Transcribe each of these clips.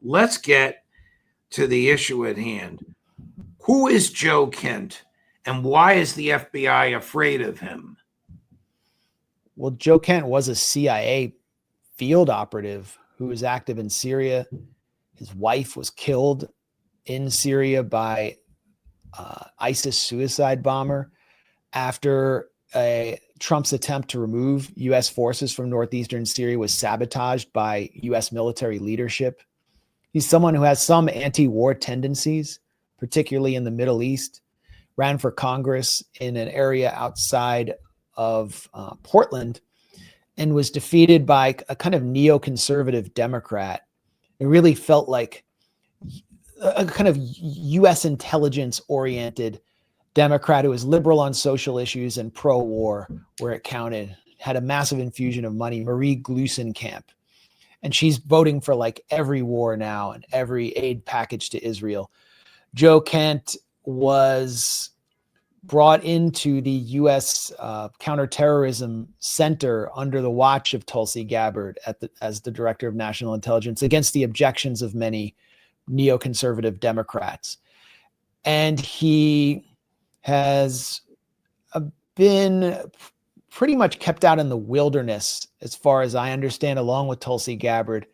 Let's get to the issue at hand. Who is Joe Kent, and why is the FBI afraid of him? Well, Joe Kent was a CIA field operative who was active in Syria. His wife was killed in Syria by ISIS suicide bomber after Trump's attempt to remove U.S. forces from northeastern Syria was sabotaged by U.S. military leadership. He's someone who has some anti-war tendencies, particularly in the Middle East, ran for Congress in an area outside of Portland, and was defeated by a kind of neoconservative Democrat. It really felt like a kind of U.S. intelligence-oriented Democrat who was liberal on social issues and pro-war where it counted, had a massive infusion of money, Marie Gluesenkamp. And she's voting for like every war now and every aid package to Israel. Joe Kent was brought into the U.S. Counterterrorism Center under the watch of Tulsi Gabbard as the director of national intelligence against the objections of many neoconservative Democrats. And he has been pretty much kept out in the wilderness, as far as I understand, along with Tulsi Gabbard,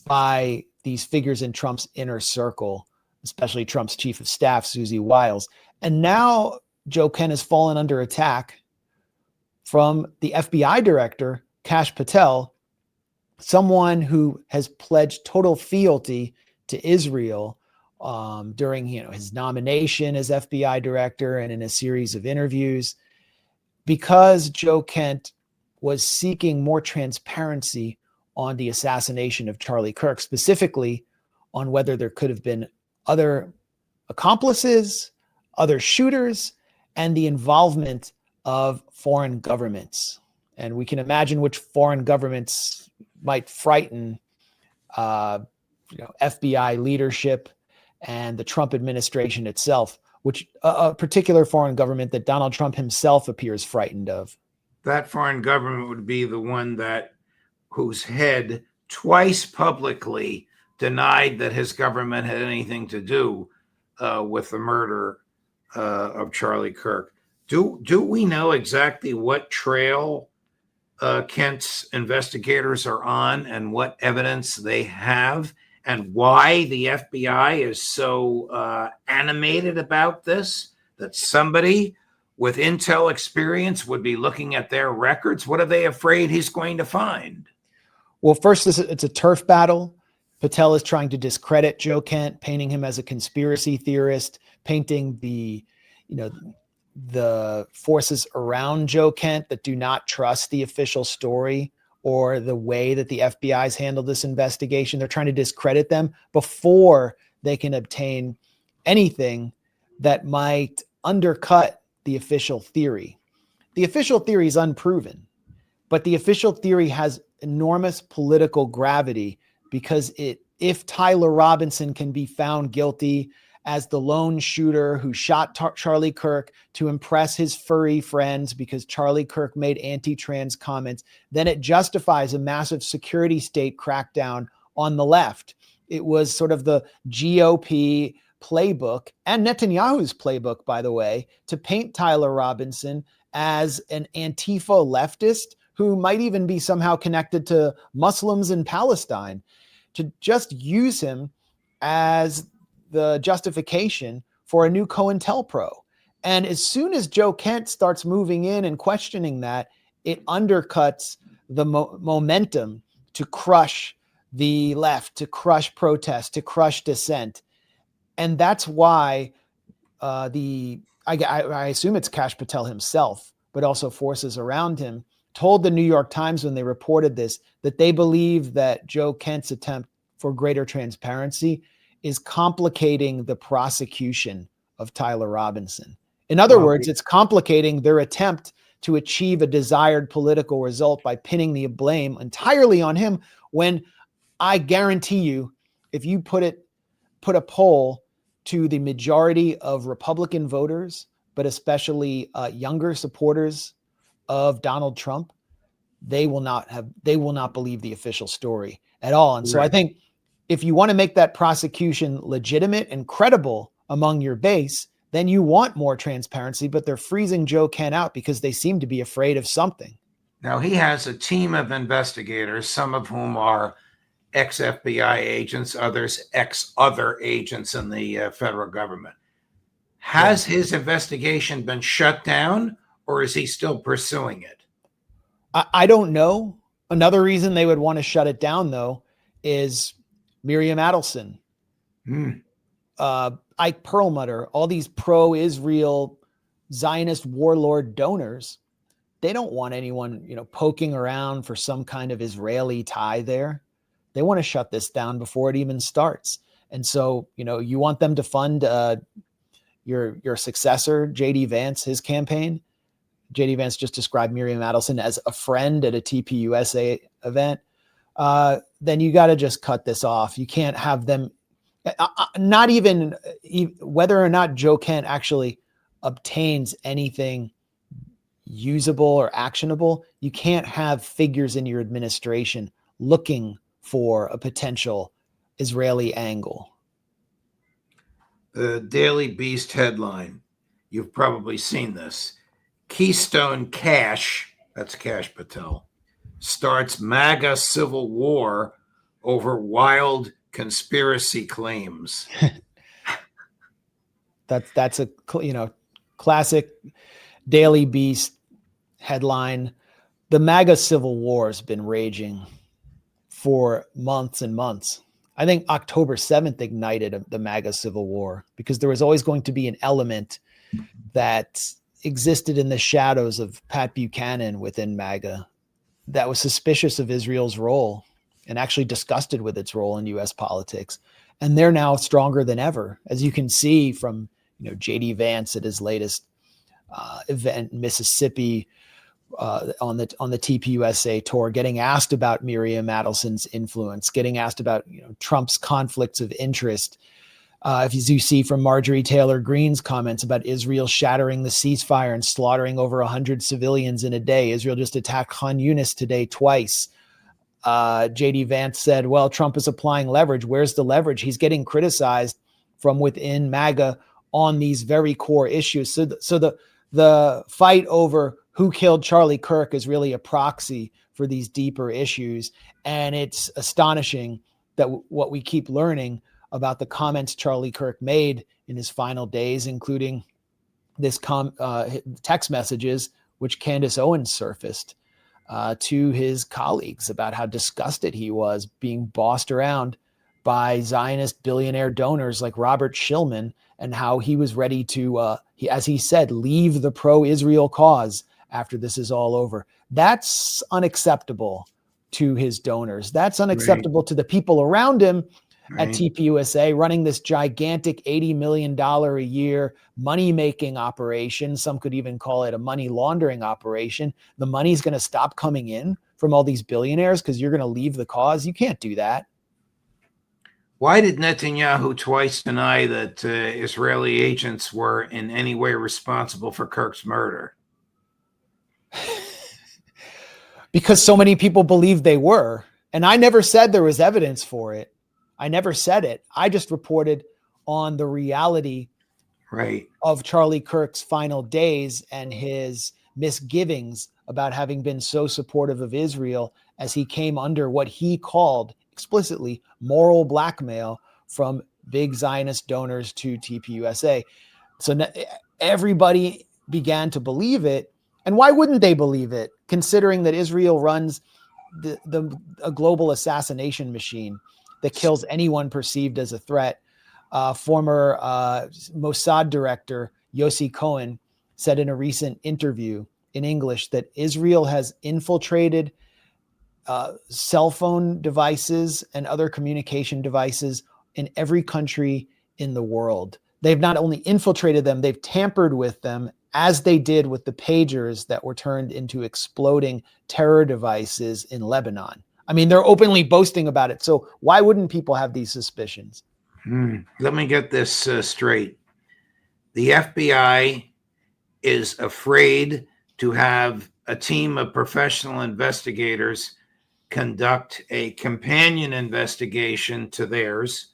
by these figures in Trump's inner circle, especially Trump's chief of staff, Susie Wiles. And now Joe Kent has fallen under attack from the FBI director, Kash Patel, someone who has pledged total fealty to Israel during his nomination as FBI director and in a series of interviews, because Joe Kent was seeking more transparency on the assassination of Charlie Kirk, specifically on whether there could have been other accomplices, other shooters, and the involvement of foreign governments. And we can imagine which foreign governments might frighten FBI leadership and the Trump administration itself, which a particular foreign government that Donald Trump himself appears frightened of. That foreign government would be the one whose head twice publicly denied that his government had anything to do with the murder of Charlie Kirk. Do we know exactly what trail Kent's investigators are on and what evidence they have, and why the FBI is so animated about this, that somebody with intel experience would be looking at their records? What are they afraid he's going to find? Well, first, it's a turf battle. Patel is trying to discredit Joe Kent, painting him as a conspiracy theorist, painting the forces around Joe Kent that do not trust the official story or the way that the FBI's handled this investigation. They're trying to discredit them before they can obtain anything that might undercut the official theory. The official theory is unproven, but the official theory has enormous political gravity because if Tyler Robinson can be found guilty as the lone shooter who shot Charlie Kirk to impress his furry friends because Charlie Kirk made anti-trans comments, then it justifies a massive security state crackdown on the left. It was sort of the GOP playbook, and Netanyahu's playbook, by the way, to paint Tyler Robinson as an Antifa leftist who might even be somehow connected to Muslims in Palestine, to just use him as the justification for a new COINTELPRO. And as soon as Joe Kent starts moving in and questioning that, it undercuts the momentum to crush the left, to crush protest, to crush dissent. And that's why I assume it's Kash Patel himself, but also forces around him, told the New York Times when they reported this, that they believe that Joe Kent's attempt for greater transparency is complicating the prosecution of Tyler Robinson. In other words, it's complicating their attempt to achieve a desired political result by pinning the blame entirely on him, when I guarantee you, if you put a poll to the majority of Republican voters, but especially younger supporters of Donald Trump, they will not believe the official story at all. And so I think if you want to make that prosecution legitimate and credible among your base, then you want more transparency, but they're freezing Joe Kent out because they seem to be afraid of something. Now, he has a team of investigators, some of whom are ex-FBI agents, others ex-other agents in the federal government. Has his investigation been shut down, or is he still pursuing it? I don't know. Another reason they would want to shut it down, though, is Miriam Adelson, Ike Perlmutter, all these pro-Israel Zionist warlord donors. They don't want anyone, poking around for some kind of Israeli tie there. They want to shut this down before it even starts. And so, you want them to fund your successor, J.D. Vance, his campaign. J.D. Vance just described Miriam Adelson as a friend at a TPUSA event. Then you got to just cut this off. You can't have them, not even whether or not Joe Kent actually obtains anything usable or actionable. You can't have figures in your administration looking for a potential Israeli angle. The Daily Beast headline, you've probably seen this. Keystone Cash, that's Cash Patel, starts MAGA civil war over wild conspiracy claims. That's a classic Daily Beast headline. The MAGA civil war has been raging for months and months. I think October 7th ignited the MAGA civil war because there was always going to be an element that existed in the shadows of Pat Buchanan within MAGA that was suspicious of Israel's role and actually disgusted with its role in U.S. politics. And they're now stronger than ever, as you can see from J.D. Vance at his latest event in Mississippi on the TPUSA tour, getting asked about Miriam Adelson's influence, getting asked about Trump's conflicts of interest. If you see from Marjorie Taylor Greene's comments about Israel shattering the ceasefire and slaughtering over 100 civilians in a day. Israel just attacked Khan Yunis today twice. J.D. Vance said, well, Trump is applying leverage. Where's the leverage? He's getting criticized from within MAGA on these very core issues. So the fight over who killed Charlie Kirk is really a proxy for these deeper issues. And it's astonishing that what we keep learning about the comments Charlie Kirk made in his final days, including this text messages, which Candace Owens surfaced to his colleagues about how disgusted he was being bossed around by Zionist billionaire donors like Robert Shillman, and how he was ready to, as he said, leave the pro-Israel cause after this is all over. That's unacceptable to his donors. That's unacceptable to the people around him at TPUSA, running this gigantic $80 million a year money-making operation. Some could even call it a money laundering operation. The money's going to stop coming in from all these billionaires because you're going to leave the cause. You can't do that. Why did Netanyahu twice deny that Israeli agents were in any way responsible for Kirk's murder? Because so many people believed they were. And I never said there was evidence for it. I never said it. I just reported on the reality of Charlie Kirk's final days and his misgivings about having been so supportive of Israel as he came under what he called explicitly moral blackmail from big Zionist donors to TPUSA. So everybody began to believe it. And why wouldn't they believe it, considering that Israel runs a global assassination machine that kills anyone perceived as a threat? Former Mossad director Yossi Cohen said in a recent interview in English that Israel has infiltrated cell phone devices and other communication devices in every country in the world. They've not only infiltrated them, they've tampered with them, as they did with the pagers that were turned into exploding terror devices in Lebanon. I mean, they're openly boasting about it. So why wouldn't people have these suspicions? Let me get this straight. The FBI is afraid to have a team of professional investigators conduct a companion investigation to theirs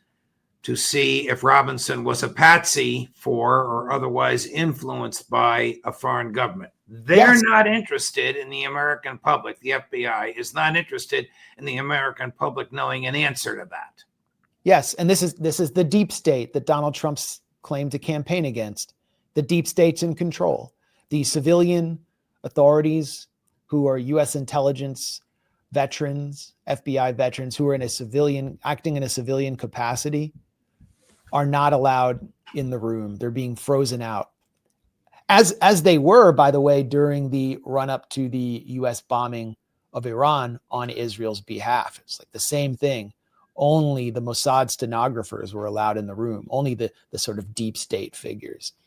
to see if Robinson was a patsy for or otherwise influenced by a foreign government. They're Yes. not interested in the American public. The FBI is not interested in the American public knowing an answer to that. Yes, and this is the deep state that Donald Trump's claimed to campaign against. The deep state's in control. The civilian authorities who are U.S. intelligence veterans, FBI veterans who are acting in a civilian capacity are not allowed in the room. They're being frozen out. As they were, by the way, during the run-up to the U.S. bombing of Iran on Israel's behalf. It's like the same thing. Only the Mossad stenographers were allowed in the room. Only the sort of deep state figures.